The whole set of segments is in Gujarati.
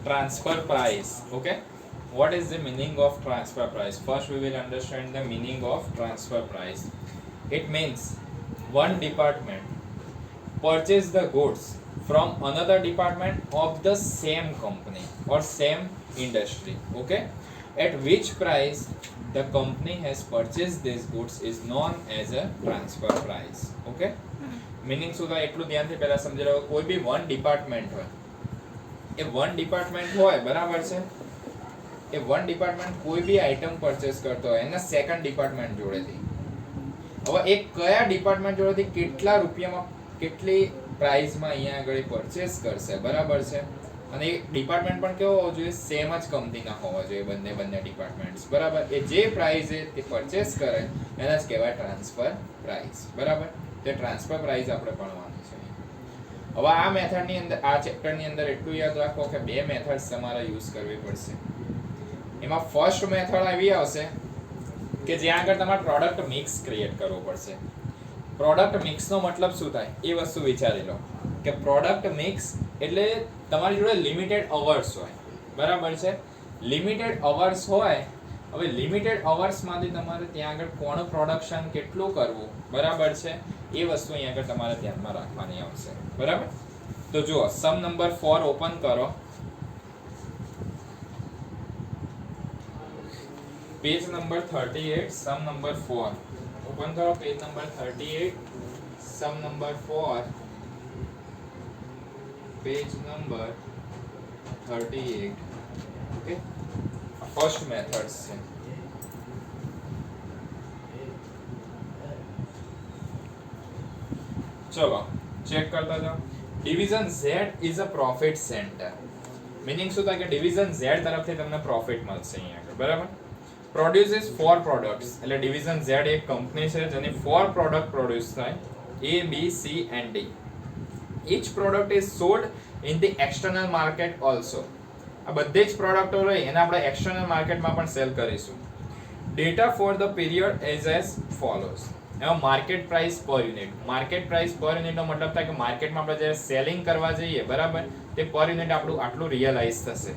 transfer price. Okay, what is the meaning of transfer price? First we will understand the meaning of transfer price. It means one department purchase the goods from another department of the same company or same industry. Okay, at which price the company has purchased these goods is known as a transfer price. Okay, meaning શું થાય એટલું ધ્યાનથી પહેલા સમજી લો. કોઈ બી વન ડિપાર્ટમેન્ટ હોય, એ વન ડિપાર્ટમેન્ટ હોય બરાબર છે, એ વન ડિપાર્ટમેન્ટ કોઈ બી આઇટમ પરચેસ કરતો હોય એના સેકન્ડ ડિપાર્ટમેન્ટ જોડેથી. હવે એ કયા ડિપાર્ટમેન્ટ જોડેથી કેટલા રૂપિયામાં કેટલી પ્રાઇસમાં અહીંયા આગળ પરચેસ કરશે બરાબર છે, અને એ ડિપાર્ટમેન્ટ પણ કેવો હોવો જોઈએ? સેમ જ કંપનીના હોવા જોઈએ બંને ડિપાર્ટમેન્ટ્સ બરાબર. એ જે પ્રાઇસે તે પરચેસ કરે એને જ કહેવાય ટ્રાન્સફર પ્રાઇસ બરાબર. તે ટ્રાન્સફર પ્રાઇસ આપણે ભણવાની છે. હવે આ મેથડની અંદર આ ચેપ્ટરની અંદર એટલું યાદ રાખો કે બે મેથડ્સ તમારે યુઝ કરવી પડશે. એમાં ફર્સ્ટ મેથડ આવી આવશે કે જ્યાં આગળ તમારે પ્રોડક્ટ મિક્સ ક્રિએટ કરવો પડશે. પ્રોડક્ટ મિક્સનો મતલબ શું થાય એ વસ્તુ વિચારી લો કે પ્રોડક્ટ મિક્સ એટલે તમારી જોડે લિમિટેડ અવર્સ હોય બરાબર છે. લિમિટેડ અવર્સ હોય, હવે લિમિટેડ અવર્સમાંથી તમારે ત્યાં આગળ કોણ પ્રોડક્શન કેટલું કરવું બરાબર છે એ વસ્તુ અહીંયા આગળ તમારે ધ્યાનમાં રાખવાની આવશે બરાબર. તો જુઓ સમ નંબર 4 ઓપન કરો, page number 38, sum number 4 open કરો, page number 38, sum number 4, page number 38. Okay, first methods છે. ચલો ચેક કરતા જાઓ. Division Z is a profit centre. Meaning શું થાય કે ડિવિઝન Z તરફથી તમને પ્રોફિટ મળશે અહીંયા આગળ બરાબર. પ્રોડ્યુસીસ 4 પ્રોડક્ટ્સ, એટલે ડિવિઝન Z એક કંપની છે જેની 4 પ્રોડક્ટ પ્રોડ્યુસ થાય, A, B, C and D. Each product is sold in the external market also. આ બધી જ પ્રોડક્ટો રહી એને આપણે એક્સટર્નલ માર્કેટમાં પણ સેલ કરીશું. Data for the period is as follows. એમાં માર્કેટ પ્રાઇસ પર યુનિટ. માર્કેટ પ્રાઇસ પર યુનિટનો મતલબ થાય કે માર્કેટમાં આપણે જ્યારે સેલિંગ કરવા જઈએ બરાબર તે પર યુનિટ આપણું આટલું રિયલાઇઝ થશે.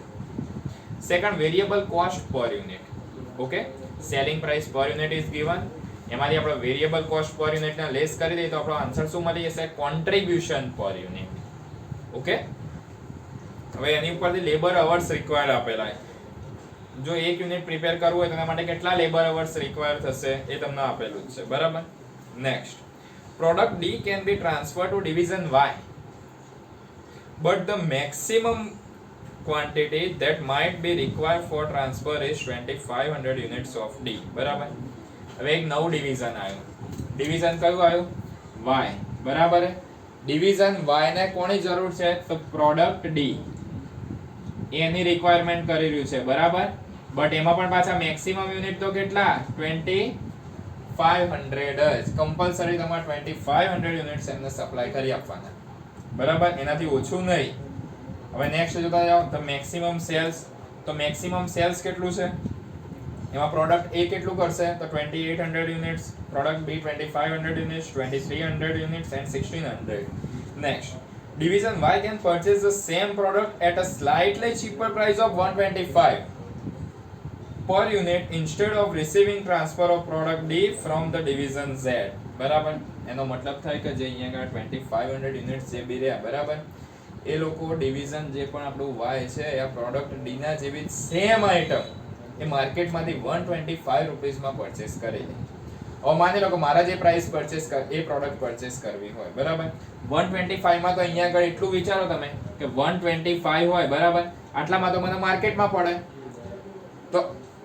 સેકન્ડ, વેરિયેબલ કોસ્ટ પર યુનિટ. ઓકે, સેલિંગ પ્રાઇસ પર યુનિટ ઇઝ ગિવન, એમાંથી આપણે વેરિયેબલ કોસ્ટ પર યુનિટને લેસ કરી દઈએ તો આપણો આન્સર શું મળી જશે? કોન્ટ્રીબ્યુશન પર યુનિટ. ઓકે, હવે એની ઉપરથી લેબર અવર્સ રિક્વાયર્ડ આપેલા છે. જો એક યુનિટ પ્રિપેર કરવું હોય તો એના માટે કેટલા લેબર અવર્સ રિક્વાયર થશે એ તમને આપેલું જ છે બરાબર. Next, product D can be transferred to division Y but the maximum quantity that might be required for transfer is 2500 units of D બરાબર. હવે એક નવું ડિવિઝન આવ્યું. ડિવિઝન કયું આવ્યું? Y બરાબર. ડિવિઝન Y ને કોની જરૂર છે? તો પ્રોડક્ટ D એની રિક્વાયરમેન્ટ કરી રહ્યું છે બરાબર. બટ એમાં પણ પાછા મેક્સિમમ યુનિટ તો કેટલા? 2500 જ. કમ્પલસરી તમારે 2500 યુનિટ્સ એમને સપ્લાય કરી આપવાના બરાબર, એનાથી ઓછું નહીં. હવે નેક્સ્ટ જોતા જાઓ તો મેક્સિમમ સેલ્સ. તો મેક્સિમમ સેલ્સ કેટલું છે? એમાં પ્રોડક્ટ A કેટલું કરશે? તો 2800 units, product B 2500 units, 2300 units and 1600. Next, division Y can purchase the same product at a slightly cheaper price of 125 per unit instead of receiving transfer of product D from the division Z બરાબર. એનો મતલબ થાય કે જે અહીંયા 2500 યુનિટ્સ જે બી રહ્યા બરાબર, એ લોકો ડિવિઝન જે પણ આપણું Y છે આ પ્રોડક્ટ D ના જેવી સેમ આઇટમ એ માર્કેટમાંથી 125 રૂપીસમાં પરચેસ કરી લે. હવે માની લો કે મારા જે પ્રાઇસ પરચેસ એ પ્રોડક્ટ પરચેસ કરવી હોય બરાબર, 125 માં તો અહીંયા આગળ એટલું વિચારો તમે કે 125 હોય બરાબર, આટલામાં તો મને માર્કેટમાં પડે. તો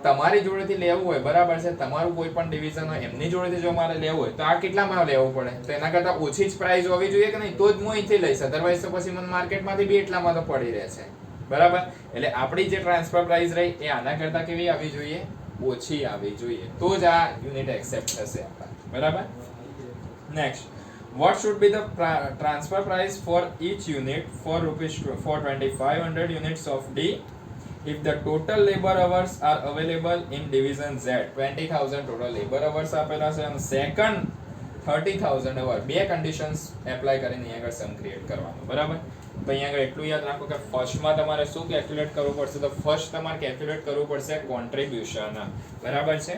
તમારી જોડેથી લેવું હોય બરાબર છે, તમારું કોઈ પણ ડિવિઝન હોય એમની જોડેથી જો મારે લેવું હોય તો આ કેટલામાં લેવું પડે? તો એના કરતાં ઓછી જ પ્રાઇસ હોવી જોઈએ કે નહીં? તો જ હું અહીંથી લઈશ, અધરવાઇઝ તો પછી મને માર્કેટમાંથી બી એટલામાં તો પડી રહેશે બરાબર. એટલે આપણી જે ટ્રાન્સફર પ્રાઇસ રહી એ આના કરતાં કેવી આવી જોઈએ? ઓછી આવી જોઈએ, તો જ આ યુનિટ એક્સેપ્ટ થશે આપણા બરાબર. Next, what should be the transfer price for each unit for 2500 units of D if the total labor hours are available in division Z? 20000 total labor hours આપેલા છે અને સેકન્ડ 30000 hour. બે કન્ડિશન્સ એપ્લાય કરીને અહીંયા આગળ સમ ક્રિએટ કરવાનો બરાબર. તો અહીંયા આગળ એટલું યાદ રાખો કે ફર્સ્ટમાં તમારે શું કેલ્ક્યુલેટ કરવું પડશે? તો ફર્સ્ટ તમારે કેલ્ક્યુલેટ કરવું પડશે કોન્ટ્રીબ્યુશન. બરાબર છે?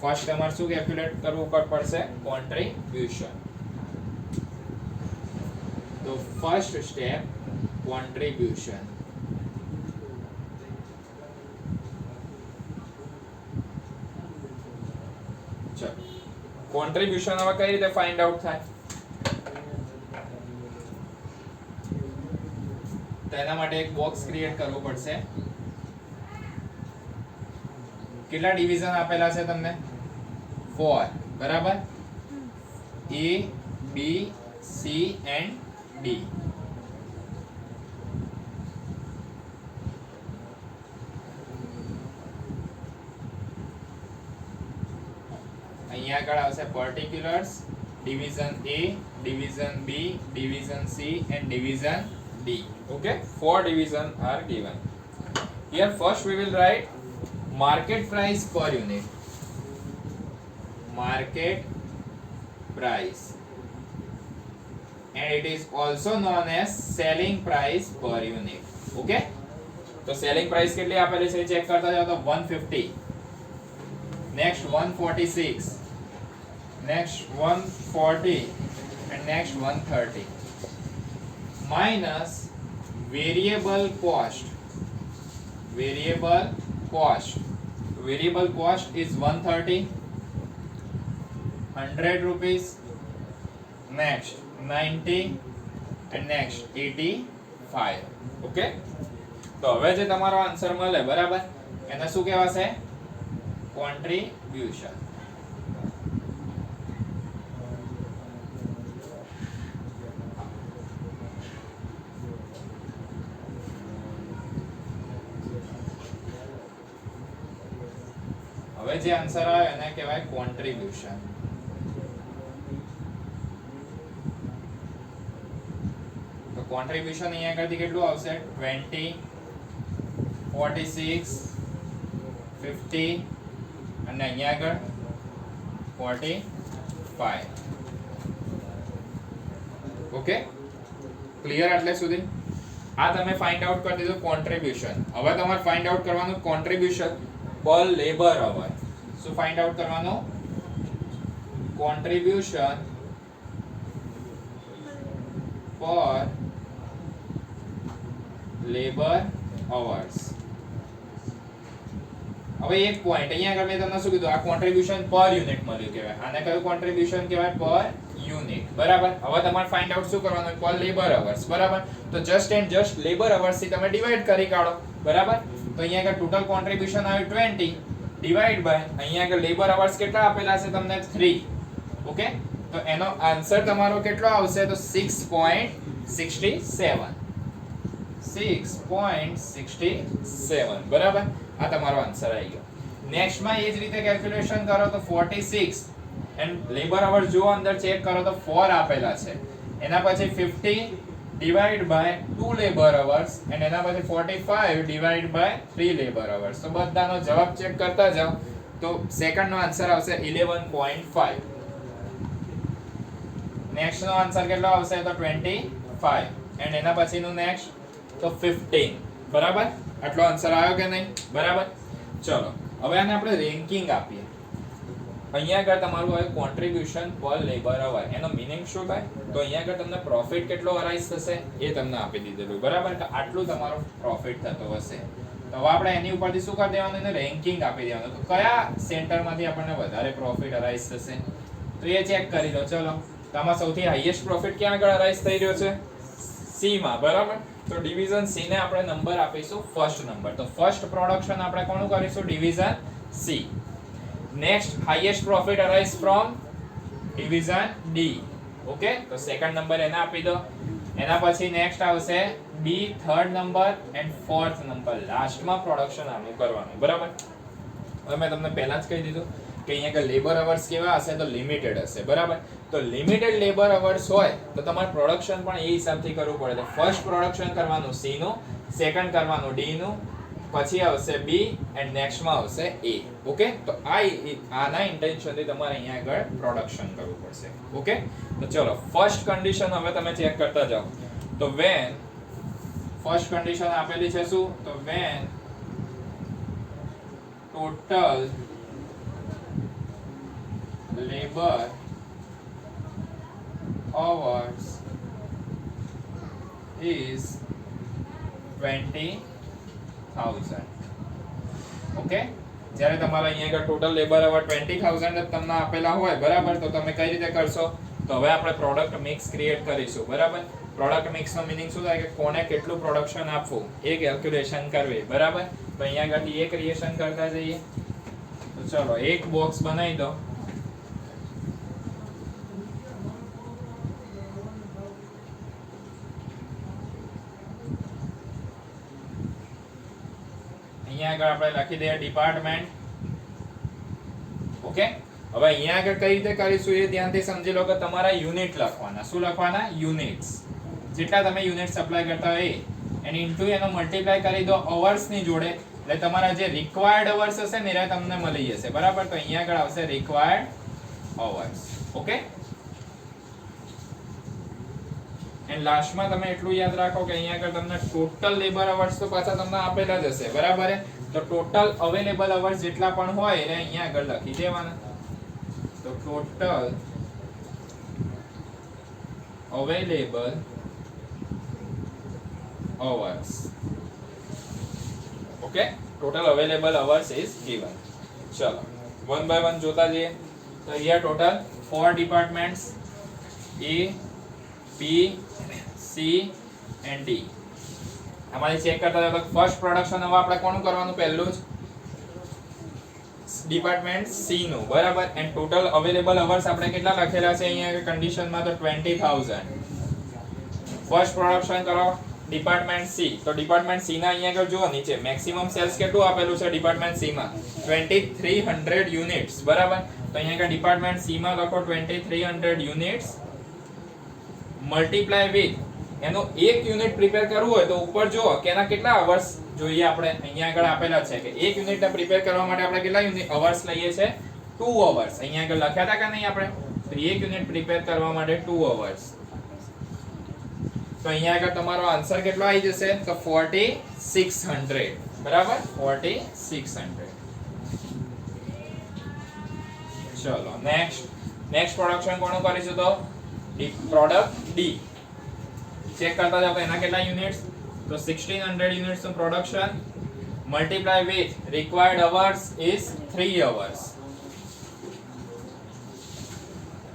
ફર્સ્ટ તમારે શું કેલ્ક્યુલેટ કરવું પડશે? કોન્ટ્રીબ્યુશન. તો ફર્સ્ટ સ્ટેપ કોન્ટ્રીબ્યુશન. ચલો કોન્ટ્રીબ્યુશન હવે કઈ રીતે ફાઇન્ડ આઉટ થાય? તો એના માટે એક બોક્સ ક્રિએટ કરવું પડશે. કેટલા ડિવિઝન આપેલા છે તમને? 4. બરાબર? A, B, C and D. અહીંયા આગળ આવશે particulars, division A, division B, division C and division D. Okay, 4 division are given. Here first we will write market price per unit. Market price, and it is also known as selling price per unit. Okay, તો selling price કેટલી આપેલી છે ચેક કરતા જાઓ. તો 150, next 146, next 140 and next 130, minus variable cost. Variable cost is 130, 100 rupees, next 90 and next 85. Okay, તો હવે જે તમારો આન્સર મળે બરાબર એને શું કહેવાશે? કોન્ટ્રીબ્યુશન. હવે જે આન્સર આવે એને કહેવાય કોન્ટ્રીબ્યુશન. તો કોન્ટ્રીબ્યુશન અહીંયા આગળથી કેટલું આવશે? 20, 46, 50 અને અહીંયા આગળ 45. Okay, clear? એટલે સુધી આ તમે ફાઇન્ડ આઉટ કરી દીધું કોન્ટ્રીબ્યુશન. હવે તમારે ફાઇન્ડ આઉટ કરવાનું કોન્ટ્રીબ્યુશન પર લેબર અવર. શું ફાઇન્ડ આઉટ કરવાનું? કોન્ટ્રીબ્યુશન પર લેબર અવર્સ. હવે એક પોઈન્ટ અહીંયા આગળ મેં તમને શું કીધું? આ કોન્ટ્રીબ્યુશન પર યુનિટ મળ્યું કહેવાય. આને કયું કોન્ટ્રીબ્યુશન કહેવાય? પર યુનિટ. બરાબર? હવે તમારે ફાઇન્ડ આઉટ શું કરવાનું? પર લેબર અવર્સ. બરાબર? તો just and just labour hours થી તમે ડિવાઈડ કરી કાઢો. બરાબર? તો અહીંયા આગળ ટોટલ કોન્ટ્રીબ્યુશન આવ્યું 20 ડિવાઈડ બાય અહીંયા આગળ લેબર અવર્સ કેટલા આપેલા છે તમને? 3. ઓકે, તો એનો આન્સર તમારો કેટલો આવશે? તો 6.67. 6.67. બરાબર? આ તમારો આન્સર આવી ગયો. નેક્સ્ટ માં એ જ રીતે કેલ્ક્યુલેશન કરો તો 46 એન્ડ લેબર અવર જો અંદર ચેક કરો તો 4 આપેલા છે. એના પછી 50 divide by 2 labour hours and એના પછી 45 ડિવાઈડ બાય 3 લેબર અવર્સ. તો બધાનો જવાબ ચેક કરતા જાઓ. તો સેકન્ડ નો આન્સર આવશે 11.5. નેક્સ્ટ નો આન્સર કેટલો આવશે? તો 25 એન્ડ એના પછીનું નેક્સ્ટ તો 15. બરાબર? આટલો આન્સર આવ્યો કે નહીં? બરાબર? ચલો હવે આને આપણે રેન્કિંગ આપીએ. અહીંયા આગળ તમારું હોય કોન્ટ્રીબ્યુશન પર લેબર અવર. એનો મીનિંગ શું થાય? તો અહીંયા આગળ તમને પ્રોફિટ કેટલો અરાઇઝ થશે એ તમને આપી દીધેલું. બરાબર? કે આટલું તમારો પ્રોફિટ થતો હશે. તો હવે આપણે એની ઉપરથી શું કરી દેવાનું? એને રેન્કિંગ આપી દેવાનું. તો કયા સેન્ટરમાંથી આપણને વધારે પ્રોફિટ અરાઇઝ થશે તો એ ચેક કરી લો. ચલો, તો આમાં સૌથી હાઈએસ્ટ પ્રોફિટ ક્યાં આગળ અરાઇઝ થઈ રહ્યો છે? સી માં. બરાબર? તો ડિવિઝન સી ને આપણે નંબર આપીશું ફર્સ્ટ નંબર. તો ફર્સ્ટ પ્રોડક્શન આપણે કોનું કરીશું? Division C. Next highest profit arise from division D. Okay, તો સેકન્ડ નંબર એને આપી દો. એના પછી નેક્સ્ટ આવશે B third number and fourth number લાસ્ટમાં પ્રોડક્શન આનું કરવાનું. બરાબર? હવે મેં તમને પહેલા જ કહી દીધું કે અહીંયા લેબર અવર્સ કેવા હશે? તો લિમિટેડ હશે. બરાબર? તો લિમિટેડ લેબર અવર્સ હોય તો તમારે પ્રોડક્શન પણ એ હિસાબથી કરવું પડે. તો ફર્સ્ટ પ્રોડક્શન કરવાનું સી નું, સેકન્ડ કરવાનું ડી નું, પછી આવશે બી એન્ડ નેક્સ્ટમાં આવશે એ. ઓકે, તો આના ઇન્ટેન્શનથી તમારે અહીંયા આગળ પ્રોડક્શન કરવું પડશે. ઓકે, તો ચલો ફર્સ્ટ કન્ડિશન હવે તમે ચેક કરતા જાઓ. તો વેન ફર્સ્ટ કન્ડિશન આપેલી છે શું? તો when total labour hours is 20,000. Okay, જ્યારે તમારા અહીંયા આગળ ટોટલ લેબર અવર 20,000 જ તમને આપેલા હોય, બરાબર, તો તમે કઈ રીતે કરશો? તો હવે આપણે પ્રોડક્ટ મિક્સ ક્રિએટ કરીશું. બરાબર, પ્રોડક્ટ મિક્સ નો મીનિંગ શું થાય કે કોને કેટલું પ્રોડક્શન આપવું એ કેલ્ક્યુલેશન કરવી. બરાબર, તો અહીંયા આગળ એ ક્રિએશન કરતા જઈએ. તો ચલો એક બોક્સ બનાવી દો. અહીંયા આગળ આપણે લખી દઈએ ડિપાર્ટમેન્ટ. ઓકે, હવે અહીંયા આગળ કઈ રીતે કરીશું એ ધ્યાનથી સમજી લો કે તમારા યુનિટ લખવાના. શું લખવાના? યુનિટ્સ. જેટલા તમે યુનિટ સપ્લાય કરતા હોય એની ઇન્ટુ એનો મલ્ટીપ્લાય કરી દો અવર્સ ની જોડે, એટલે તમારા જે રિક્વાયર્ડ અવર્સ હશે ને એ તમને મળી જશે. બરાબર, તો અહીંયા આગળ આવશે રિક્વાયર્ડ અવર્સ. ઓકે, એન્ડ લાસ્ટમાં તમે એટલું યાદ રાખો કે અહીંયા આગળ તમને ટોટલ લેબર અવર્સ તો પાછા તમને આપેલા જ હશે. બરાબર, તો ટોટલ અવેલેબલ અવર્સ જેટલા પણ હોય એને અહીંયા આગળ લખી દેવાના. તો total available hours. Okay, total available hours is given. ચલો વન બાય વન જોતા જઈએ. તો અહીંયા total 4 departments A, B, C and D. અમારી ચેક કરતા જાવ તો ફર્સ્ટ પ્રોડક્શન હવે આપણે કોનું કરવાનું? પહેલું જ ડિપાર્ટમેન્ટ C નું. બરાબર, એન્ડ ટોટલ અવેલેબલ અવર્સ આપણે કેટલા લખેલા છે અહીંયા કન્ડિશનમાં? તો 20,000. ફર્સ્ટ પ્રોડક્શન કરો ડિપાર્ટમેન્ટ C. તો ડિપાર્ટમેન્ટ C ના અહીંયા આગળ જુઓ નીચે મેક્સિમમ સેલ્સ કેટલું આપેલું છે ડિપાર્ટમેન્ટ C માં? 2300 યુનિટ્સ. બરાબર, તો અહીંયા આગળ ડિપાર્ટમેન્ટ C માં લખો 2300 યુનિટ્સ મલ્ટીપ્લાય વિથ એનો એક યુનિટ પ્રિપેર કરવું હોય તો ઉપર જુઓ કે એના કેટલા અવર્સ જોઈએ. આપણે અહીંયા આગળ આપેલા છે કે એક યુનિટને પ્રિપેર કરવા માટે આપણે કેટલા યુનિટ અવર્સ લઈએ છે? 2 અવર્સ. અહીંયા આગળ લખ્યા હતા કે નહીં આપણે? તો એક યુનિટ પ્રિપેર કરવા માટે 2 અવર્સ. તો અહીંયા આગળ તમારો આન્સર કેટલો આવી જશે? તો 4600. બરાબર, 4600. ચલો નેક્સ્ટ પ્રોડક્શન કોનું કરીશું? તો પ્રોડક્ટ D. ચેક કરતા જાઓ તો એના કેટલા યુનિટ્સ? તો 1600 યુનિટ્સ નું production multiply with required hours is 3 hours.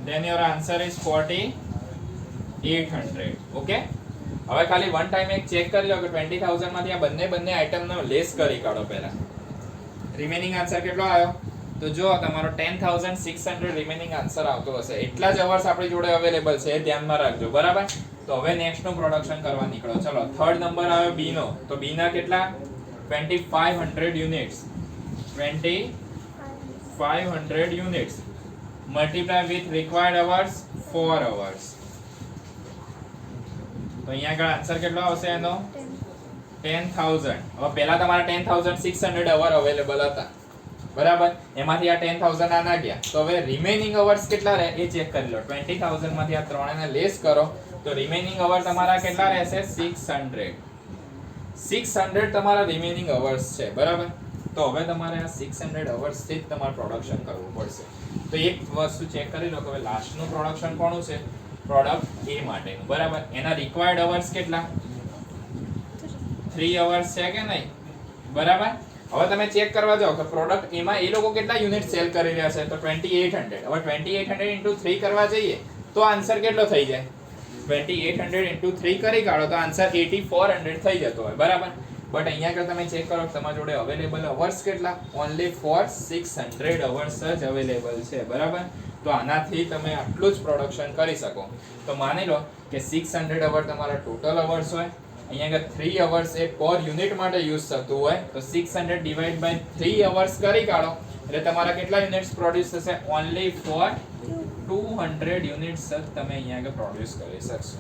then your answer is 4800. Okay, હવે ખાલી વન ટાઈમ એક ચેક કરી લો કે 20000 માંથી આ બંને આઇટમનો લેસ કરી કાઢો પહેલા. રિમેનિંગ આન્સર કેટલો આવ્યો? તો જો તમારો 10600 રિમેનિંગ આન્સર આવતો હશે. એટલા જ અવર્સ આપણી જોડે અવેલેબલ છે, એ ધ્યાનમાં રાખજો. બરાબર, તો હવે નેક્સ્ટ નું પ્રોડક્શન કરવા નીકળો. ચલો થર્ડ નંબર આવ્યો B નો. તો B ના કેટલા? 2500 units. 2500 units multiply with required hours 4 hours. તો અહીંયા આગળ આન્સર કેટલો આવશે એનો? 10000. હવે પહેલા તમારા 10600 અવર અવેલેબલ હતા. બરાબર, એમાંથી આ 10000 આ ના ગયા. તો હવે રિમેનિંગ અવર્સ કેટલા રહે એ ચેક કરી લો. 20000 માંથી આ ત્રણેને લેસ કરો તો રિમેનિંગ અવર તમારા કેટલા રહેશે? 600. 600 તમારા રિમેનિંગ અવર્સ છે. બરાબર, તો હવે તમારે આ 600 અવર્સ થી જ તમારે પ્રોડક્શન કરવું પડશે. તો એક વસ્તુ ચેક કરી લો કે હવે લાસ્ટ નું પ્રોડક્શન કોનું છે? પ્રોડક્ટ A માટેનું. બરાબર, એના રિક્વાયર્ડ અવર્સ કેટલા? 3 અવર્સ છે કે નહીં? બરાબર, હવે તમે ચેક કરવા જાઓ કે પ્રોડક્ટ A માં એ લોકો કેટલા યુનિટ સેલ કરી રહ્યા છે? તો 2800. હવે 2800 into 3 કરવા જઈએ તો આન્સર કેટલો થઈ જાય? 2800 into 3 કરી કાઢો તો આન્સર 8400 થઈ જતો હોય. બરાબર, બટ અહીંયા આગળ તમે ચેક કરો તમારા જોડે અવેલેબલ અવર્સ કેટલા? ઓન્લી ફોર 600 અવર્સ જ અવેલેબલ છે. બરાબર, તો આનાથી તમે આટલું જ પ્રોડક્શન કરી શકો. તો માની લો કે 600 અવર તમારા ટોટલ અવર્સ હોય, અહીંયા આગળ 3 અવર્સ એ પર યુનિટ માટે યુઝ થતું હોય, તો 600 ડિવાઇડ બાય 3 અવર્સ કરી કાઢો એટલે તમારા કેટલા યુનિટ્સ પ્રોડ્યુસ થશે? ઓન્લી ફોર 200 યુનિટ્સ જ તમે અહીંયા આગળ પ્રોડ્યુસ કરી શકશો.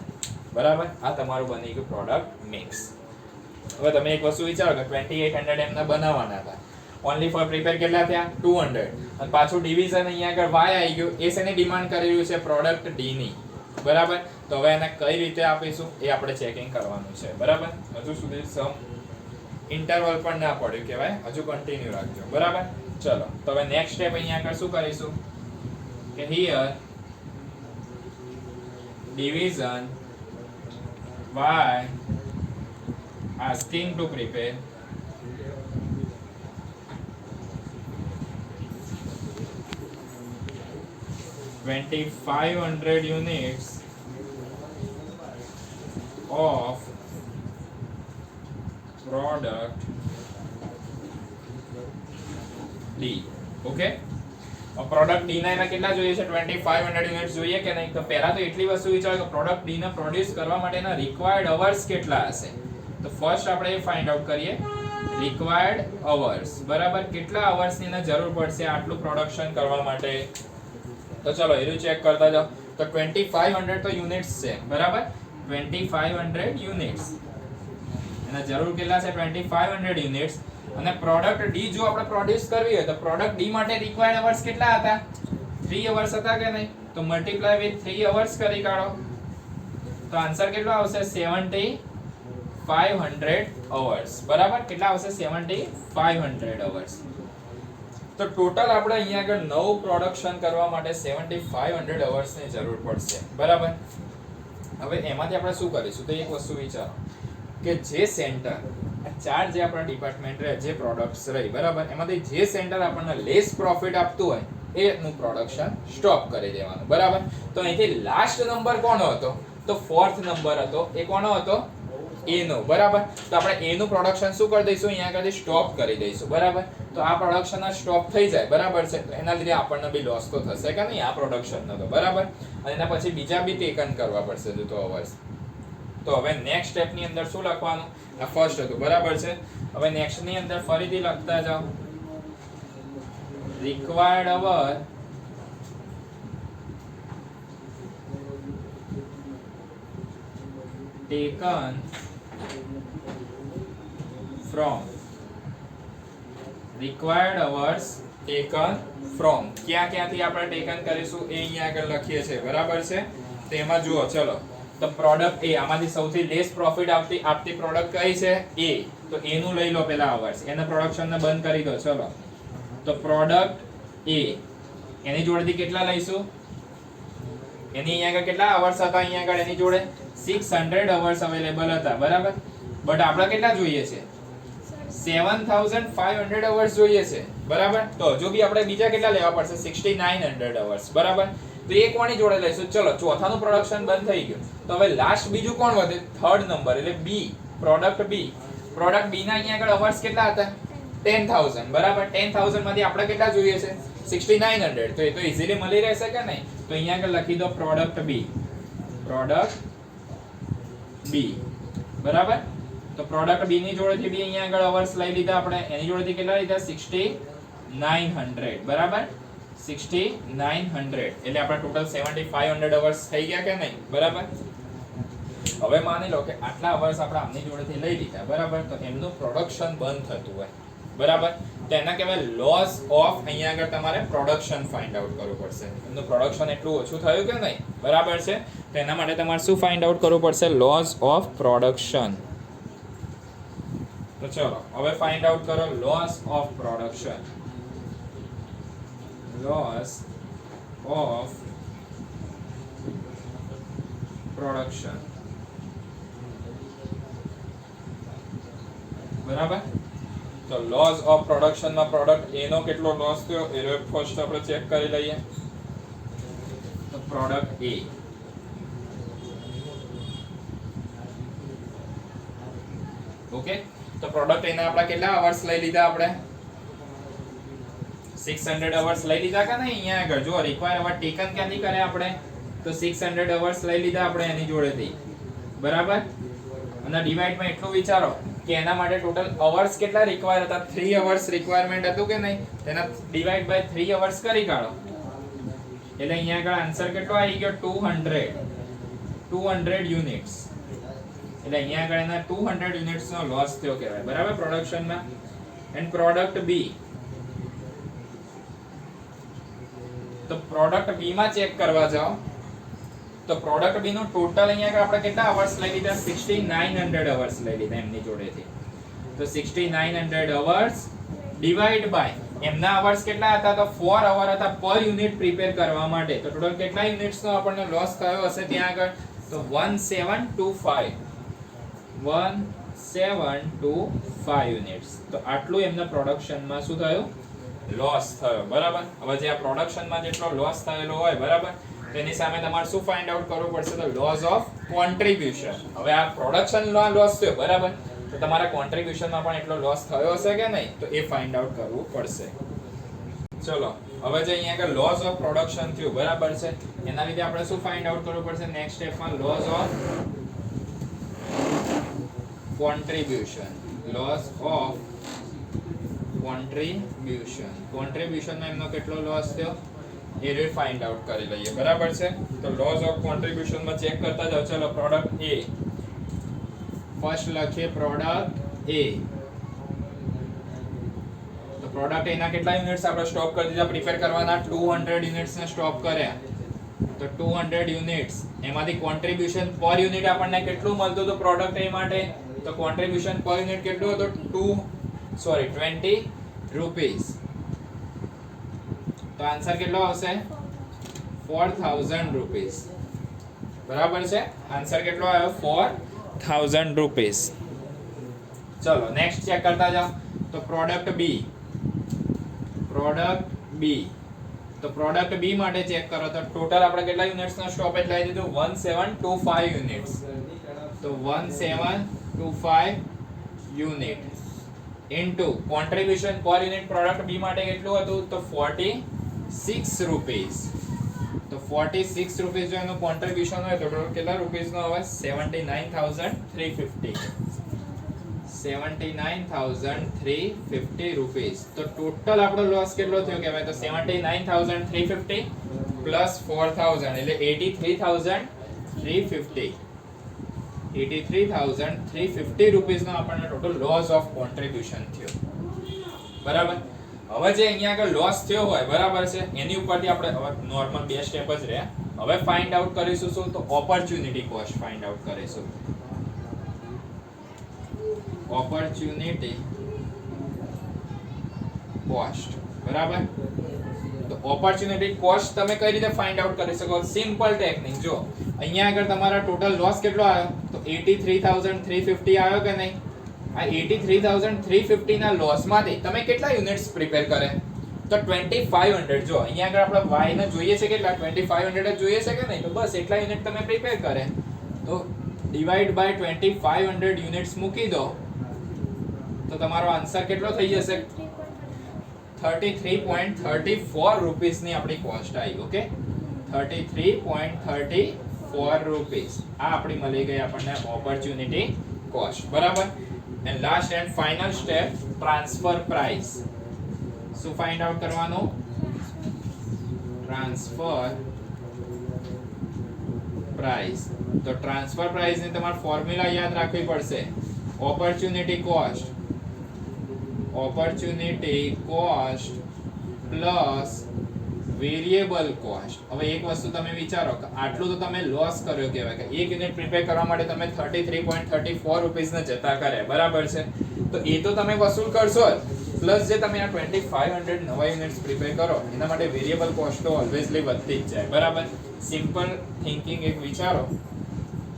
બરાબર, આ તમારું બની ગયું પ્રોડક્ટ મિક્સ. હવે તમે એક વસ્તુ વિચારો કે 2800 એમના બનાવવાના હતા, ઓનલી ફોર પ્રિપેર કેટલા થયા 200, અને પાછું ડિવિઝન અહીંયા આગળ y આવી ગયું, એ શેની ડિમાન્ડ કરી રહ્યું છે પ્રોડક્ટ ડી ની, બરાબર. તો હવે એને કઈ રીતે આપીશું એ આપણે ચેકિંગ કરવાનું છે, બરાબર. હજુ સુધી સમ ઇન્ટરવલ પણ ના પડ્યું કહેવાય, હજુ કન્ટિન્યુ રાખજો, બરાબર. ચલો તો હવે નેક્સ્ટ સ્ટેપ અહીંયા આગળ શું કરીશું કે here division y asking to prepare 2500 units of product D. Okay, product D ના એના કેટલા જોઈએ છે 2500 યુનિટ્સ જોઈએ કે નહીં. તો પહેલા તો એટલી વસ્તુ વિચારો કે પ્રોડક્ટ ડી ને પ્રોડ્યુસ કરવા માટેના રિક્વાયર્ડ અવર્સ કેટલા હશે. તો ફર્સ્ટ આપણે એ ફાઇન્ડ આઉટ કરીએ રિક્વાયર્ડ અવર્સ, બરાબર. કેટલા અવર્સ ની એને જરૂર પડશે આટલું પ્રોડક્શન કરવા માટે. તો ચલો એનું ચેક કરતા જાઓ. તો 2500 તો યુનિટ્સ છે, બરાબર. 2500 યુનિટ્સ એના જરૂર કેટલા છે 2500 યુનિટ્સ. અને પ્રોડક્ટ ડી જો આપણે પ્રોડ્યુસ કરવી હોય તો પ્રોડક્ટ ડી માટે રિક્વાયર્ડ અવર્સ કેટલા હતા 3 અવર્સ હતા કે નહીં. તો મલ્ટીપ્લાય વિથ 3 અવર્સ કરી કાઢો તો આન્સર કેટલો આવશે 7500 અવર્સ, બરાબર. કેટલા આવશે 7500 અવર્સ. તો ટોટલ આપણે અહીંયા આગળ નવું પ્રોડક્શન કરવા માટે 7500 અવર્સ ની જરૂર પડશે, બરાબર. હવે એમાંથી આપણે શું કરીશું તો એક વસ્તુ વિચારો કે જે સેન્ટર ચાર જે આપણા ડિપાર્ટમેન્ટ રહે જે પ્રોડક્ટ્સ રહી, બરાબર, એમાંથી જે સેન્ટર આપણને લેસ પ્રોફિટ આપતું હોય એનું પ્રોડક્શન સ્ટોપ કરી દેવાનું, બરાબર. તો અહીંથી લાસ્ટ નંબર કોનો હતો તો ફોર્થ નંબર હતો, એ કોનો હતો એ નો, બરાબર. તો આપણે એ નું પ્રોડક્શન શું કરી દઈશું અહીંયા આગળ સ્ટોપ કરી દઈશું, બરાબર. તો આ પ્રોડક્શન સ્ટોપ થઈ જાય, બરાબર છે. તો એના લીધે આપણને બી લોસ તો થશે કે નહીં આ પ્રોડક્શન નો, તો બરાબર. અને એના પછી બીજા બી ટેકન કરવા પડશે જો તો અવર્સ. તો હવે નેક્સ્ટ સ્ટેપ ની અંદર શું લખવાનું આ ફર્સ્ટ હતું, બરાબર છે. હવે નેક્સ્ટ ની અંદર ફરીથી લખતા જાઓ required hour taken from, required hours taken from, ક્યાં ક્યાંથી આપણે ટેકન કરીશું એ અહીંયા આગળ લખીએ છીએ, બરાબર છે. તો એમાં જુઓ ચલો તો પ્રોડક્ટ એ આમાંથી સૌથી લેસ પ્રોફિટ આપતી પ્રોડક્ટ કઈ છે એ. તો એ નું લઈ લો પેલા અવર્સ, એના પ્રોડક્શન ને બંધ કરી દો. ચલો તો પ્રોડક્ટ એ એની જોડેથી કેટલા લઈશું એની અહીંયા આગળ કેટલા અવર્સ હતા અહીંયા આગળ એની જોડે 600 અવર્સ અવેલેબલ હતા, બરાબર. બટ આપણે કેટલા જોઈએ છે 7500 અવર્સ જોઈએ છે, બરાબર. તો હજુ બી આપણે બીજા કેટલા લેવા પડશે 6900 અવર્સ, બરાબર. તો એક કોની જોડે લઈશું ચલો ચોથાનું પ્રોડક્શન બંધ થઈ ગયું. તો હવે લાસ્ટ બીજું કોણ વધે થર્ડ નંબર એટલે બી, પ્રોડક્ટ બી. પ્રોડક્ટ બી ના અહીંયા આગળ અવર્સ કેટલા હતા 10000, બરાબર. 10000 માંથી આપણે કેટલા જોઈએ છે 6900. તો એ તો ઈઝીલી મળી રહેશે કે નહીં. તો અહીંયા આગળ લખી દો પ્રોડક્ટ બી, પ્રોડક્ટ બી, બરાબર. તો પ્રોડક્ટ બી ની જોડેથી બી અહીંયા આગળ અવર્સ લઈ લીધા આપણે, એની જોડેથી કેટલા લીધા 6900, બરાબર. 6900 એટલે આપણા ટોટલ 7500 અવર્સ થઈ ગયા કે નહીં, બરાબર. હવે માની લો કે આટલા અવર્સ આપણે આમની જોડેથી લઈ લીધા, બરાબર. તો એમનું પ્રોડક્શન બંધ થતું હોય, બરાબર. તો એના કહેવાય લોસ ઓફ, અહીંયા આગળ તમારે પ્રોડક્શન ફાઇન્ડ આઉટ કરવું પડશે. એમનું પ્રોડક્શન એટલું ઓછું થયું કે નહીં, બરાબર છે. તો એના માટે તમારે શું ફાઇન્ડ આઉટ કરવું પડશે લોસ ઓફ પ્રોડક્શન. તો ચલો હવે ફાઇન્ડ આઉટ કરો loss of production. Loss of production, બરાબર. તો લોસ ઓફ પ્રોડક્શન માં પ્રોડક્ટ એ નો કેટલો લોસ થયો એ ફર્સ્ટ આપણે ચેક કરી લઈએ. તો પ્રોડક્ટ એ ઓકે. તો પ્રોડક્ટ એના આપણે કેટલા અવર્સ લઈ લીધા આપણે 600 અવર્સ લઈ લીધા કે નહીં. અહીંયા આગળ જો રિક્વાયર અવર ટેકન ક્યાંથી કરે આપણે તો 600 અવર્સ લઈ લીધા આપણે એની જોડેથી, બરાબર. અને ડિવાઇડમાં એટલું વિચારો કે એના માટે ટોટલ અવર્સ કેટલા રિક્વાયર હતા 3 અવર્સ રિક્વાયરમેન્ટ હતું કે નહીં. તેના ડિવાઇડ બાય 3 અવર્સ કરી કાઢો એટલે અહીંયા આગળ આન્સર કેટલો આવી ગયો 200 યુનિટ્સ. એટલે અહીંયા આગળ એના 200 યુનિટ્સ નો લોસ થયો કહેવાય બરાબર પ્રોડક્શનમાં. એન્ડ પ્રોડક્ટ બી, તો પ્રોડક્ટ બી માં ચેક કરવા જાઓ તો પ્રોડક્ટ બી નો ટોટલ અહીંયા આગળ આપણે કેટલા અવર્સ લઈ લીધા 6900 અવર્સ લઈ લીધા એમની જોડેથી. તો 6900 અવર્સ ડિવાઇડ બાય એમના અવર્સ કેટલા હતા તો 4 અવર હતા પર યુનિટ પ્રિપેર કરવા માટે. તો ટોટલ કેટલા યુનિટ્સ નો આપણને લોસ થયો હશે ત્યાં આગળ તો 1725 યુનિટ્સ. તો આટલું એમના પ્રોડક્શનમાં શું થયું લોસ થયો બરાબર. હવે જે આ પ્રોડક્શનમાં જેટલો લોસ થયેલો હોય બરાબર તેની સામે તમારે શું ફાઇન્ડ આઉટ કરવું પડશે તો લોસ ઓફ કોન્ટ્રીબ્યુશન. હવે આ પ્રોડક્શનમાં લોસ થયો બરાબર તો તમારા કોન્ટ્રીબ્યુશનમાં પણ એટલો લોસ થયો હશે કે નહીં તો એ ફાઇન્ડ આઉટ કરવું પડશે. ચલો હવે જે અહીંયા આગળ લોસ ઓફ પ્રોડક્શન થયું બરાબર છે એના લીધે આપણે શું ફાઇન્ડ આઉટ કરવું પડશે નેક્સ્ટ સ્ટેપમાં loss of contribution. Loss of contribution, કોન્ટ્રીબ્યુશનમાં એમનો કેટલો લોસ થયો એ રે ફાઇન્ડ આઉટ કરી લઈએ બરાબર છે. તો લોસ ઓફ કોન્ટ્રીબ્યુશનમાં ચેક કરતા જાઓ. ચલો પ્રોડક્ટ એ ફર્સ્ટ લખીએ પ્રોડક્ટ એ. તો પ્રોડક્ટ એના કેટલા યુનિટ્સ આપણે સ્ટોપ કરી દીધા પ્રિપેર કરવાના 200 યુનિટ્સ ને સ્ટોપ કર્યા. તો 200 યુનિટ્સ એમાંથી કોન્ટ્રીબ્યુશન પર યુનિટ આપણને કેટલું મળતું હતું પ્રોડક્ટ એ માટે તો કોન્ટ્રીબ્યુશન પર યુનિટ કેટલું હતું 20 રૂપીસ. તો આન્સર કેટલો આવશે 4000 રૂપીસ બરાબર છે. આન્સર કેટલો આવ્યો 4000 રૂપીસ. ચલો નેક્સ્ટ ચેક કરતા જાઓ. તો પ્રોડક્ટ બી, તો પ્રોડક્ટ બી માટે ચેક કરો તો ટોટલ આપણે કેટલા યુનિટ્સ નો સ્ટોપેજ લઈ દીધું 1725 યુનિટ્સ. તો 1725 યુનિટ ઇન્ટુ કોન્ટ્રીબ્યુશન પર યુનિટ પ્રોડક્ટ બી માટે કેટલું હતું તો 46 રૂપીસ. તો 46 રૂપીસ જો એનું કોન્ટ્રીબ્યુશન હોય તો ટોટલ કેટલા રૂપીસ નો આવે 79350 રૂપીસ. તો ટોટલ આપણો લોસ કેટલો થયો કહેવાય તો 79350 પ્લસ 4000 એટલે 83350 રૂપીસ નો આપણને ટોટલ લોસ ઓફ કોન્ટ્રીબ્યુશન થયો બરાબર. હવે જે અહીંયા આગળ લોસ થયો હોય બરાબર છે એની ઉપરથી આપણે હવે નોર્મલ બે સ્ટેપ જ રહ્યા. હવે ફાઇન્ડ આઉટ કરીશું શું તો ઓપોર્ચ્યુનિટી કોસ્ટ ફાઇન્ડ આઉટ કરીશું. ઓપોર્ચ્યુનિટી કોસ્ટ બરાબર. તો ઓપોર્ચ્યુનિટી કોસ્ટ તમે કઈ રીતે ફાઇન્ડ આઉટ કરી શકો સિમ્પલ ટેકનિક. જો અહીંયા આગળ તમારા ટોટલ લોસ કેટલો આવ્યો તો 83350 આવ્યો કે નહીં. આ 83350 ના લોસ માંથી તમે કેટલા યુનિટ્સ પ્રિપેર કરે તો 2500. જો અહીંયા આગળ આપણે y ને જોઈએ છે કેટલા 2500 જ જોઈએ છે કે નહીં તો બસ એટલા યુનિટ તમે પ્રિપેર કરે તો ડિવાઇડ બાય 2500 યુનિટ્સ મૂકી દો તો તમારો આન્સર કેટલો થઈ જશે 33.34 રૂપીસ ની આપણી કોસ્ટ આવી. ઓકે 33.34 રૂપીસ આ આપણી મળી ગઈ આપણને ઓપોર્ચ્યુનિટી કોસ્ટ બરાબર. And last and final step transfer price. શું ફાઇન્ડ આઉટ કરવાનું ટ્રાન્સફર પ્રાઇસ. તો ટ્રાન્સફર પ્રાઇસ ની તમારે ફોર્મ્યુલા યાદ રાખવી પડશે. Opportunity cost plus variable cost. હવે એક વસ્તુ તમે વિચારો કે આટલું તો તમે લોસ કર્યો કહેવાય કે એક યુનિટ પ્રિપેર કરવા માટે તમે 33.34 રૂપીસ ને જતા કરે બરાબર છે. તો એ તો તમે વસૂલ કરશો જ પ્લસ જે તમે આ 2500 નવા યુનિટ્સ પ્રિપેર કરો એના માટે વેરિયેબલ કોસ્ટ તો ઓલવેઝલી વધતી જ જાય બરાબર. સિમ્પલ થિંકિંગ એક વિચારો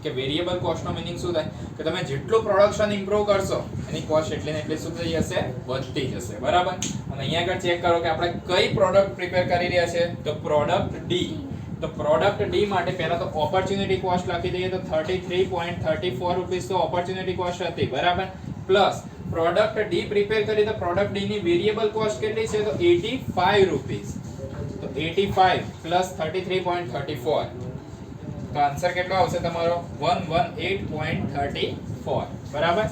કે વેરિયેબલ કોસ્ટનો મીનિંગ શું થાય કે તમે જેટલું પ્રોડક્શન ઇમ્પ્રૂવ કરશો એની કોસ્ટ એટલી ને એટલી શું થઈ જશે વધતી જશે બરાબર. અને અહીંયા આગળ ચેક કરો કે આપણે કઈ પ્રોડક્ટ પ્રિપેર કરી રહ્યા છે તો પ્રોડક્ટ ડી. તો પ્રોડક્ટ ડી માટે પહેલા તો ઓપોર્ચ્યુનિટી કોસ્ટ લખી દઈએ તો 33.34 રૂપીસ તો ઓપોર્ચ્યુનિટી કોસ્ટ હતી બરાબર. પ્લસ પ્રોડક્ટ ડી પ્રિપેર કરી તો પ્રોડક્ટ ડી ની વેરિયેબલ કોસ્ટ કેટલી છે તો 85 રૂપીસ. તો 85 પ્લસ 33.34 તો આન્સર કેટલો આવશે તમારો 118.34 બરાબર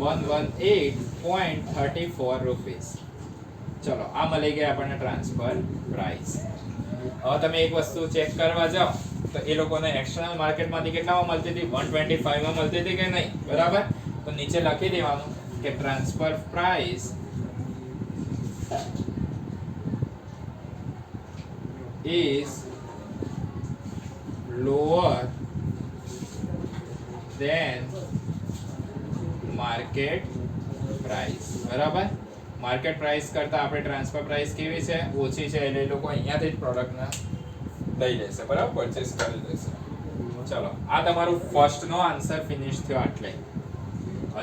118.34 રૂપીસ. ચલો આ મળી ગઈ આપણને ટ્રાન્સફર પ્રાઇસ. હવે તમે એક વસ્તુ ચેક કરવા જાઓ તો તો એ લોકોને એક્સટર્નલ માર્કેટમાંથી કેટલામાં મળતી હતી 125 માં મળતી હતી કે નહીં, બરાબર. તો નીચે લખી દેવાનું કે transfer price is lower than market price, બરાબર. માર્કેટ પ્રાઇસ કરતા આપણે ટ્રાન્સફર પ્રાઇસ કેવી છે, ઓછી છે, એટલે એ લોકો અહીંયાથી જ પ્રોડક્ટને લઈ લેશે, બરાબર, પરચેસ કરી લેશે. ચલો, આ તમારું ફર્સ્ટ નો આન્સર ફિનિશ થયો. આટલે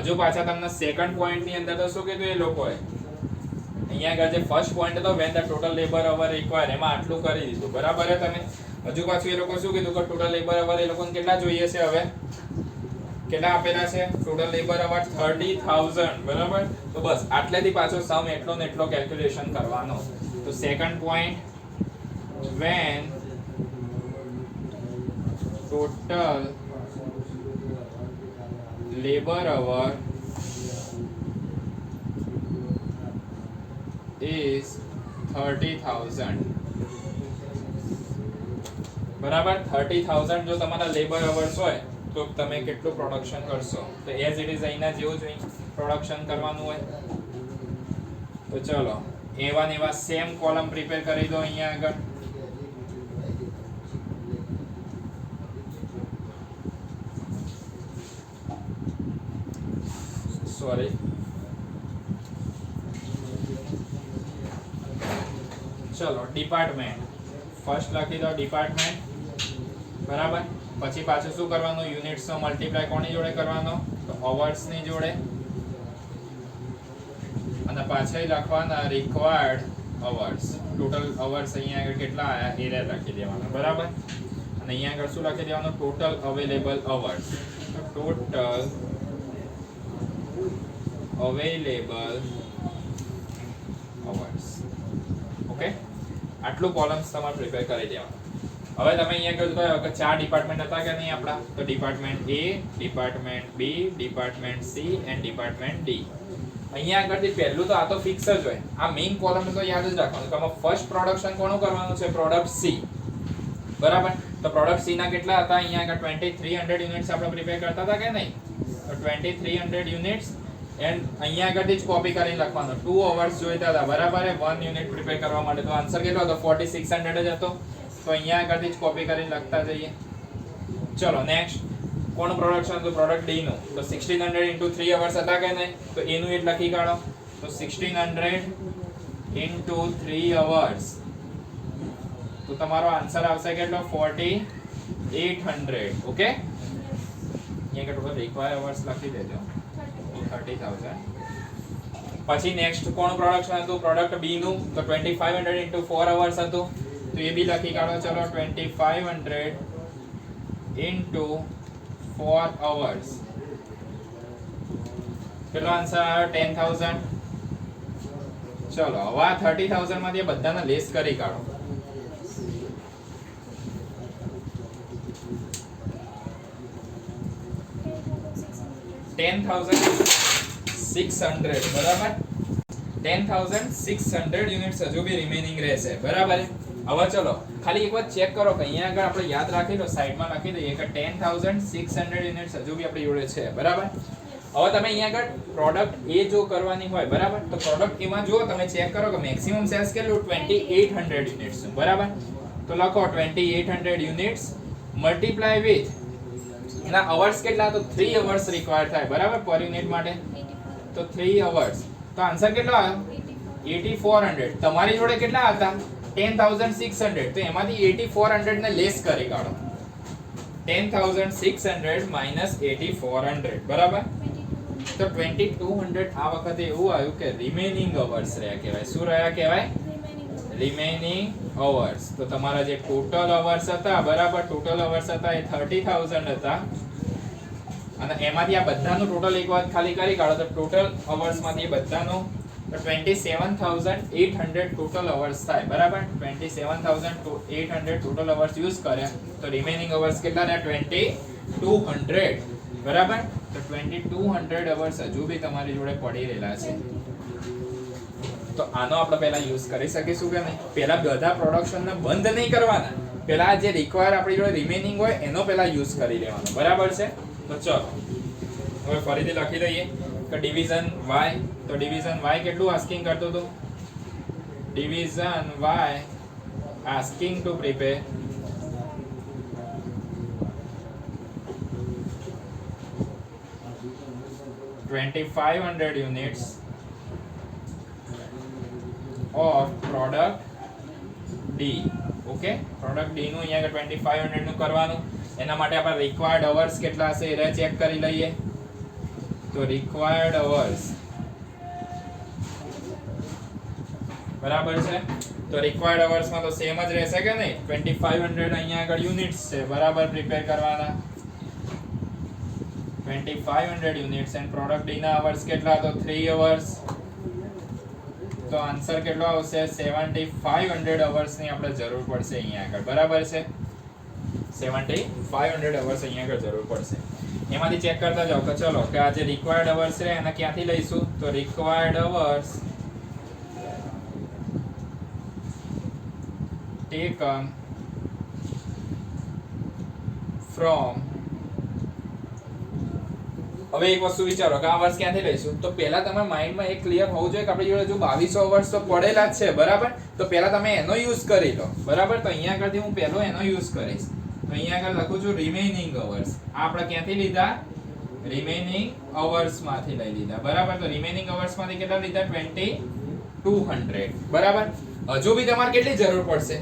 હજુ પાછા તમને સેકન્ડ પોઈન્ટ ની અંદર તો શું કીધું એ લોકોએ, અહીંયા આગળ જે ફર્સ્ટ પોઈન્ટ હતો when the total labour hour require, એમાં આટલું કરી દીધું, બરાબર છે. તમે હજુ પાછું એ લોકો શું કીધું કે ટોટલ લેબર અવર એ લોકોને કેટલા જોઈએ છે, હવે કેટલા આપેલા છે, ટોટલ લેબર અવર 30,000, બરાબર. તો બસ આટલેથી પાછો સમ એટલો ને એટલો કેલ્ક્યુલેશન કરવાનો. તો second point when total labour hour is 30,000, બરાબર. 30,000 જો તમારા લેબર અવર્સ હોય તો તમે કેટલું પ્રોડક્શન કરશો, તો એઝ ઇટ ઇઝ અહીંના જેવું જ પ્રોડક્શન કરવાનું હોય. તો ચલો, એવા ને એવા સેમ કોલમ પ્રિપેર કરી દો અહીંયા આગળ. સોરી, ચલો ડિપાર્ટમેન્ટ ફર્સ્ટ લખી દો, ડિપાર્ટમેન્ટ, બરાબર. પછી પાછું શું કરવાનું, યુનિટ્સ નો મલ્ટીપ્લાય કોની જોડે કરવાનો, તો અવર્સ ની જોડે, અને પાછળ લખવાના રિક્વાયર્ડ અવર્સ, ટોટલ અવર્સ અહીંયા આગળ કેટલા આયા એ લખી દેવાના, બરાબર. અને અહીંયા આગળ શું લખી દેવાનું, total available hours, total available hours. Okay, આટલું કોલમ્સ તમારે પ્રિપેર કરી દેવાનું. હવે તમે અહીંયા કહો કે 4 ડિપાર્ટમેન્ટ હતા કે નહીં આપણા, તો department A, department B, department C and department D. અહીંયા આગળથી પહેલું તો આ તો ફિક્સ જ હોય, આ મેઇન કોલમ તો યાદ જ રાખવાનું કે આમાં ફર્સ્ટ પ્રોડક્શન કોનું કરવાનું છે, પ્રોડક્ટ C, બરાબર. તો પ્રોડક્ટ C ના કેટલા હતા, અહીંયા આગળ 2300 યુનિટ્સ આપણે પ્રિપેર કરતા હતા કે નહીં, તો 2300 યુનિટ્સ એન્ડ અહીંયા આગળથી જ કોપી કરીને લખવાનું 2 અવર્સ જોઈતા હતા, બરાબર. 1 યુનિટ પ્રિપેર કરવા માટે તો આન્સર કેટલો હતો, 4600 જ હતો. તો અહીંયા આગળથી જ કોપી કરીને લખતા જઈએ. ચલો નેક્સ્ટ, કોનું પ્રોડક્શન હતું, પ્રોડક્ટ D નું. તો 1600 into 3 અવર્સ હતા કે નહીં, તો એનું એ લખી કાઢો. તો 1600 into 3 અવર્સ, તો તમારો આન્સર આવશે કેટલો, 4800. ઓકે, અહીંયા કે ટોટલ રિક્વાયર્ડ અવર્સ લખી દેજો 30,000. પછી નેક્સ્ટ કોનું પ્રોડક્શન હતું, પ્રોડક્ટ B નું. તો 2500 into 4 અવર્સ હતું, તો એ બી લખી કાઢો. ચલો 2500 into 4 અવર્સ, કેટલો આન્સર આવ્યો, 10,000. ચલો હવે આ 30,000 માંથી બધાને લેસ કરી કાઢો. $10,600, બરાબર. 10,600 યુનિટ્સ હજુ બી રિમેનિંગ રહેશે, બરાબર. હવે ચલો ખાલી એકવાર ચેક કરો કે અહીંયા આગળ આપણે યાદ રાખી લો, સાઈડમાં લખી દઈએ કે 10,600 યુનિટ્સ હજુ બી આપણી જોડે છે, બરાબર. હવે તમે અહીંયા આગળ પ્રોડક્ટ A જો કરવાની હોય, બરાબર, તો પ્રોડક્ટ A માં જો તમે ચેક કરો કે મેક્સિમમ સેલ્સ કેટલું, 2800 યુનિટ્સ, બરાબર. તો લખો 2800 યુનિટ્સ મલ્ટીપ્લાય વિથ એના અવર્સ કેટલા, તો 3 અવર્સ રિક્વાયર્ડ થાય, બરાબર, પર યુનિટ માટે. તો 3 અવર્સ, તો આન્સર કેટલો આવ્યો, 8400. તમારી જોડે કેટલા હતા, 10,600, તો એમાંથી 8400 ને લેસ કરી કાઢો. 10,600 minus 8400, બરાબર. તો 2200 આ વખતે એવું આવ્યું કે રિમેનિંગ અવર્સ રહ્યા કહેવાય. શું રહ્યા કહેવાય, રિમેનિંગ અવર્સ. તો તમારા જે ટોટલ અવર્સ હતા, બરાબર, ટોટલ અવર્સ હતા એ 30,000 હતા, અને એમાંથી આ બધાનું ટોટલ એક વાર ખાલી કરી કાઢો તો ટોટલ અવર્સ માંથી બધાનું તો 27,800 ટોટલ અવર્સ થાય, બરાબર. 27,800 ટોટલ અવર્સ યુઝ કર્યા, તો રિમેનિંગ અવર્સ કેટલા રહ્યા, 2200, બરાબર. તો 2200 અવર્સ હજુ બી તમારી જોડે પડી રહેલા છે. તો આનો આપણે પહેલા યુઝ કરી શકીશું કે નહીં, પહેલા બધા પ્રોડક્શનને બંધ નહીં કરવાના, પેલા જે રિક્વાયર આપણી જોડે રિમેનિંગ હોય એનો પેલા યુઝ કરી લેવાનો, બરાબર છે? તો ચલો હવે ફરીથી લખી દઈએ કે ડિવિઝન y, તો ડિવિઝન y કેટલું આસ્કિંગ કરતો હતો? Division y asking to prepare 2500 units of product D. Okay, product D નું અહીંયા 2500 નું કરવાનું. એના માટે આપણે રિક્વાયર્ડ અવર્સ કેટલા હશે એ ચેક કરી લઈએ. તો રિક્વાયર્ડ અવર્સ બરાબર છે. તો રિક્વાયર્ડ અવર્સ માં તો સેમ જ રહેશે કે નહીં? 2500 અહીંયા આગળ યુનિટ્સ છે, બરાબર, પ્રિપેર કરવાના 2500 યુનિટ્સ એન્ડ પ્રોડક્ટ ડી ના અવર્સ કેટલા? તો 3 અવર્સ. તો આન્સર કેટલો આવશે? 7500 અવર્સ ની આપણે જરૂર પડશે અહીંયા આગળ, બરાબર છે? 7500 અવર્સ અહીંયા આગળ જરૂર પડશે. એમાંથી ચેક કરતા જાઓ કે ચલો કે આ જે રિક્વાયર્ડ અવર્સ છે એના ક્યાંથી લઈશું? તો રિક્વાયર્ડ અવર્સ taken from, હવે એક વસ્તુ વિચારો કે આ વર્ષ ક્યાંથી લઈશું? તો પહેલા તમારા માઇન્ડમાં એક ક્લિયર હોવું જોઈએ કે આપણી જોડે જો 2200 અવર્સ તો પડેલા જ છે, બરાબર? તો પહેલા તમે એનો યુઝ કરી લો, બરાબર? તો અહીંયા આગળથી હું પહેલો એનો યુઝ કરીશ. તો અહીંયા આગળ લખું છું રિમેનિંગ અવર્સ. આ આપણે ક્યાંથી લીધા? રિમેનિંગ અવર્સ માંથી લઈ લીધા, બરાબર? તો રિમેનિંગ અવર્સ માંથી કેટલા લીધા? 2200, બરાબર? હજુ બી તમારે કેટલી જરૂર પડશે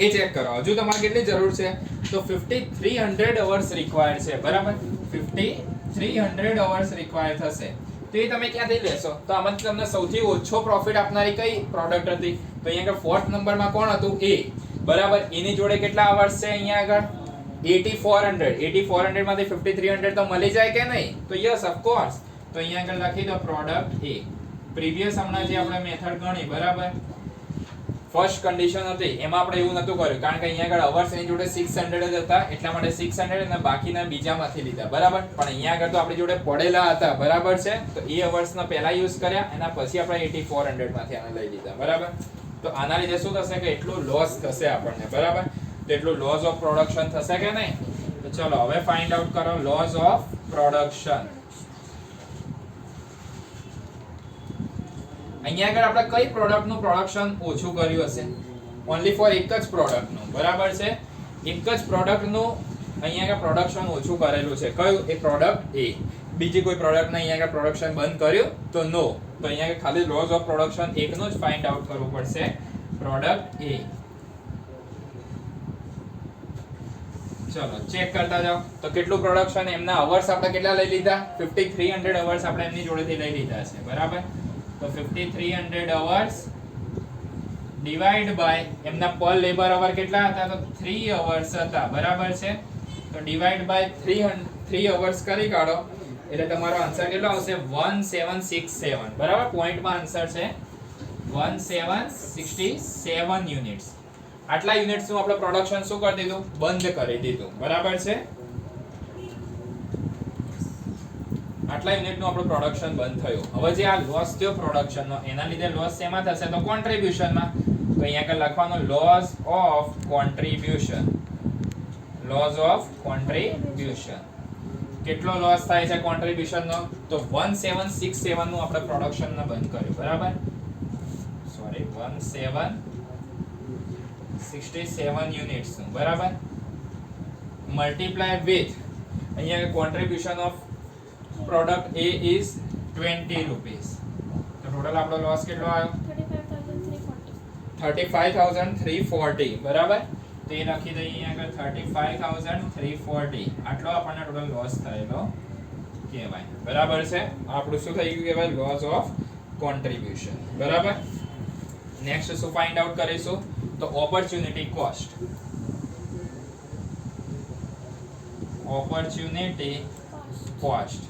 એ ચેક કરો. હજુ તમારે કેટલી જરૂર છે? તો 5300 અવર્સ રિક્વાયર્ડ છે, બરાબર? 5300 અવર્સ રિક્વાયર્ડ થશે. તો એ તમે ક્યાંથી લેશો? તો આમાંથી તમને સૌથી ઓછો પ્રોફિટ આપનારી કઈ પ્રોડક્ટ હતી? તો અહીંયા આગળ ફોર્થ નંબરમાં કોણ હતું? એ, બરાબર? એની જોડે કેટલા અવર્સ છે અહીંયા આગળ? 8400. 8400 માંથી 5300 તો મળી જાય કે નહીં? તો યસ, ઓફ કોર્સ. તો અહીંયા આગળ લખી દો પ્રોડક્ટ એ. પ્રીવિયસ હમણાં જે આપણે મેથડ ગણી, બરાબર, ફર્સ્ટ કન્ડિશન હતી એમાં આપણે એવું નતું કર્યું કારણ કે અહીંયા આગળ અવર્સ એની જોડે 600 જ હતા, એટલા માટે 600 અને બાકીના બીજામાંથી લીધા, બરાબર? પણ અહીંયા આગળ તો આપણી જોડે પડેલા હતા, બરાબર છે? તો એ અવર્સના પહેલા યુઝ કર્યા, એના પછી આપણે 8400 માંથી આને લઈ લીધા, બરાબર? તો આના લીધે શું થશે કે એટલું લોસ થશે આપણને, બરાબર? તો એટલું લોસ ઓફ પ્રોડક્શન થશે કે નહીં? તો ચલો હવે ફાઇન્ડ આઉટ કરો લોસ ઓફ પ્રોડક્શન. અહીંયા આગળ આપણે કઈ પ્રોડક્ટનું પ્રોડક્શન ઓછું કર્યું હશે? ઓન્લી ફોર એક જ પ્રોડક્ટનું, બરાબર છે? એક જ પ્રોડક્ટનું અહીંયા આગળ પ્રોડક્શન ઓછું કરેલું છે. કયું? એ પ્રોડક્ટ એ. બીજી કોઈ પ્રોડક્ટને અહીંયા આગળ પ્રોડક્શન બંધ કર્યું? તો નો. તો અહીંયા આગળ ખાલી લોસ ઓફ પ્રોડક્શન એકનો જ ફાઇન્ડ આઉટ કરવું પડશે, પ્રોડક્ટ એ. ચલો ચેક કરતા જાઓ. તો કેટલું પ્રોડક્શન? એમના અવર્સ આપણે કેટલા લઈ લીધા? 5300 અવર્સ આપણે એમની જોડેથી લઈ લીધા છે, બરાબર? તો 5300 અવર્સ ડિવાઈડ બાય એમના પર લેબર અવર કેટલા હતા? તો 3 અવર્સ હતા, બરાબર છે? તો ડિવાઈડ બાય 3 અવર્સ કરી કાઢો એટલે તમારો આન્સર કેટલો આવશે? 1767, બરાબર? પોઈન્ટમાં આન્સર છે 1767 યુનિટ્સ. આટલા યુનિટ્સનું આપણે પ્રોડક્શન શું કરી દીધું? બંધ કરી દીધું, બરાબર છે? આટલા યુનિટનું આપણું પ્રોડક્શન બંધ થયું. હવે જે આ લોસ થયો પ્રોડક્શનનો એના લીધે લોસ શેમાં થશે? તો કોન્ટ્રીબ્યુશનમાં. તો અહીંયા આગળ લખવાનું loss of contribution. Loss of contribution. કેટલો લોસ થાય છે કોન્ટ્રીબ્યુશનનો? તો 1767 નું આપણે પ્રોડક્શનને બંધ કર્યું, બરાબર? સોરી, 1767 યુનિટ્સ નું, બરાબર? મલ્ટીપ્લાય વિથ અહીંયા contribution of product A is 20 rupees. તો ટોટલ આપણો લોસ કેટલો આવ્યો? 35340, બરાબર? તો એ લખી દઈએ અહીંયા આગળ 35340. આટલો આપણને ટોટલ લોસ થયેલો કહેવાય, બરાબર છે? આપણું શું થઈ ગયું કહેવાય? લોસ ઓફ કોન્ટ્રીબ્યુશન, બરાબર? નેક્સ્ટ શું ફાઇન્ડ આઉટ કરીશું? તો ઓપોર્ચ્યુનિટી કોસ્ટ. Opportunity cost.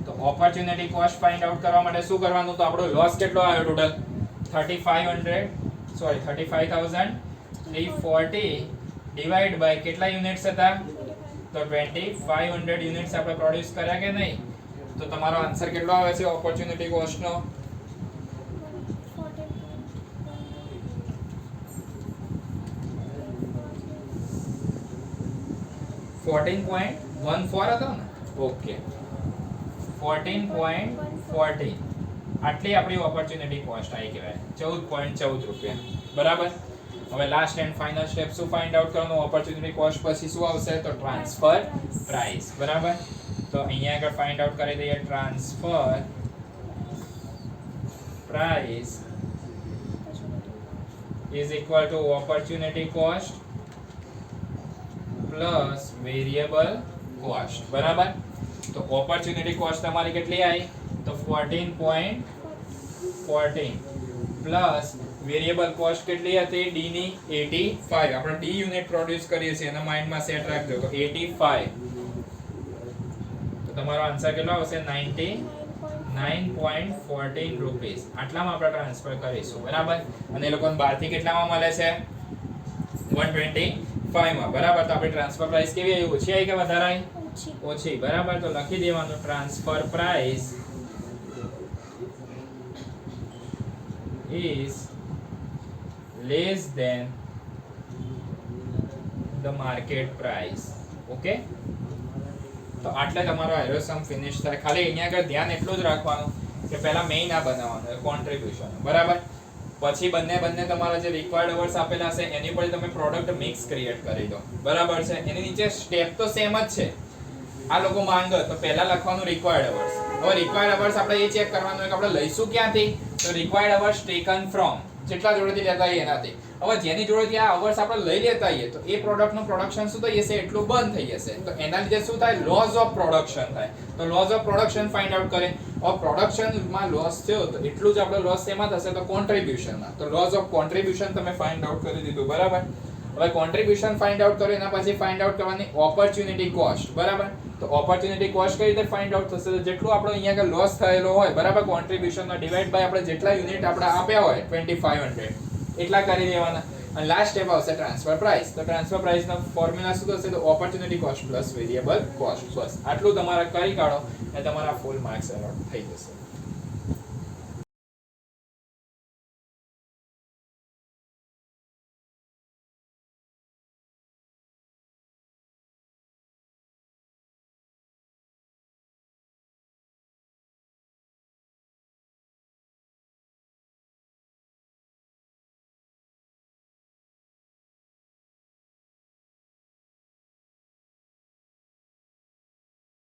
તો ઓપોર્ચ્યુનિટી કોસ્ટ ફાઇન્ડ આઉટ કરવા માટે શું કરવાનું? તો આપણો લોસ કેટલો આવ્યો ટોટલ? 35340 ડિવાઈડ બાય કેટલા યુનિટ્સ હતા? તો 2500 યુનિટ્સ આપણે પ્રોડ્યુસ કર્યા કે નહીં? તો તમારો આન્સર કેટલો આવે છે ઓપોર્ચ્યુનિટી કોસ્ટનો? 14.14 હતો ને ઓકે 14.14 આટલી આપણી ઓપોર્ચ્યુનિટી કોસ્ટ આવી કહેવાય 14.14 રૂપિયા બરાબર હવે લાસ્ટ એન્ડ ફાઇનલ સ્ટેપ શું ફાઇન્ડ આઉટ કરવાનું ઓપોર્ચ્યુનિટી કોસ્ટ પછી શું આવશે તો ટ્રાન્સફર પ્રાઇસ બરાબર તો અહીંયા આગળ ફાઇન્ડ આઉટ કરી દઈએ transfer price is equal to opportunity cost plus variable cost બરાબર તો opportunity cost તમારી કેટલી આવી તો 14.14 plus variable cost કેટલી હતી d ની 85 આપણે d યુનિટ પ્રોડ્યુસ કરીએ છીએ એના માઇન્ડમાં સેટ રાખજો તો 85 તો તમારો આન્સર કેટલો આવશે 99.14 રૂપીસ આટલામાં આપણે ટ્રાન્સફર કરીશું બરાબર અને એ લોકોને બહારથી કેટલામાં મળે છે 125 માં બરાબર તો આપણી ટ્રાન્સફર પ્રાઇસ કેવી આવી ઓછી આવી કે વધારે આવી ઓછી બરાબર તો લખી દેવાનું transfer price is less than the market price okay તો આટલે તમારો આયરો સમ ફિનિશ થાય ખાલી અહીંયા આગળ ધ્યાન એટલું જ રાખવાનું કે પહેલા મેઇન આ બનાવવાનું કોન્ટ્રીબ્યુશન બરાબર પછી બંને તમારા જે રિક્વાયર્ડ અવર્સ આપેલા છે એની પર તમે પ્રોડક્ટ મિક્સ ક્રિએટ કરી દો બરાબર છે એની નીચે સ્ટેપ તો સેમ જ છે આ લોકો માંગે તો પહેલા લખવાનું રિક્વાયર્ડ અવર્સ હવે રિક્વાયર્ડ અવર્સ આપણે એ ચેક કરવાનું છે કે આપણે લઈશું ક્યાંથી તો રિક્વાયર્ડ અવર્સ ટેકન ફ્રોમ જેટલા જોડેથી લેતા હોઈએ એનાથી હવે જેની જોડેથી આ અવર્સ આપણે લઈ લેતા હોઈએ તો એ પ્રોડક્ટનું પ્રોડક્શન શું થઈ જશે એટલું બંધ થઈ જશે તો એના લીધે શું થાય લોસ ઓફ પ્રોડક્શન થાય તો loss of production find out કરે હવે પ્રોડક્શનમાં લોસ થયો તો એટલું જ આપણો લોસ શેમાં થશે તો કોન્ટ્રીબ્યુશનમાં તો લોસ ઓફ કોન્ટ્રીબ્યુશન તમે ફાઇન્ડ આઉટ કરી દીધું બરાબર હવે કોન્ટ્રીબ્યુશન ફાઇન્ડ આઉટ કરો એના પછી ફાઇન્ડ આઉટ કરવાની ઓપોર્ચ્યુનિટી કોસ્ટ બરાબર તો ઓપોર્ચ્યુનિટી કોસ્ટ કઈ રીતે ફાઇન્ડ આઉટ થશે તો જેટલું આપણો અહીંયા આગળ લોસ થયેલો હોય બરાબર કોન્ટ્રીબ્યુશનનો ડિવાઇડ બાય આપણે જેટલા યુનિટ આપણે આપ્યા હોય 2500 એટલા કરી દેવાના અને લાસ્ટ સ્ટેપ આવશે ટ્રાન્સફર પ્રાઇસ તો ટ્રાન્સફર પ્રાઇસનો ફોર્મ્યુલા શું થશે તો opportunity cost plus variable cost બસ આટલું તમારે કરી કાઢો અને તમારા ફૂલ માર્ક્સ એલોટ થઈ જશે